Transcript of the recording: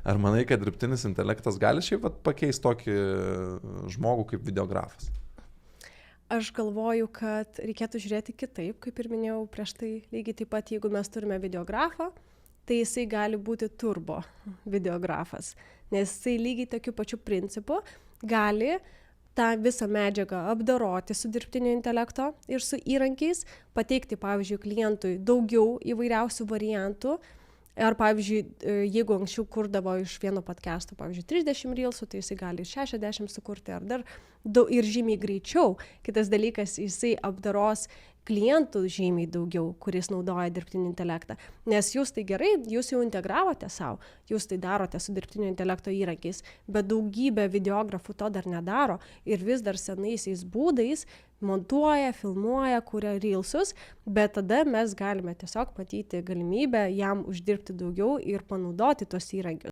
Ar manai, kad dirbtinis intelektas gali šiaip pakeisti tokį žmogų kaip videografas? Aš galvoju, kad reikėtų žiūrėti kitaip, kaip ir minėjau prieš tai, lygiai taip pat, jeigu mes turime videografą, tai jisai gali būti turbo videografas, nes jisai lygiai tokiu pačiu principu gali tą visą medžiagą apdoroti su dirbtinio intelekto ir su įrankiais, pateikti, pavyzdžiui, klientui daugiau įvairiausių variantų. Ar, pavyzdžiui, jeigu anksčiau kurdavo iš vieno podcast'o, pavyzdžiui, 30 reelsų, tai jisai gali 60 sukurti ar dar ir žymiai greičiau. Kitas dalykas, jisai apdaros klientų žymiai daugiau, kuris naudoja dirbtinį intelektą. Nes jūs tai gerai, jūs jau integravote savo, jūs tai darote su dirbtinio intelekto įrankiais, bet daugybė videografų to dar nedaro ir vis dar senaisiais būdais montuoja, filmuoja, kuria reelsus, bet tada mes galime tiesiog matyti galimybę jam uždirbti daugiau ir panaudoti tuos įrankius.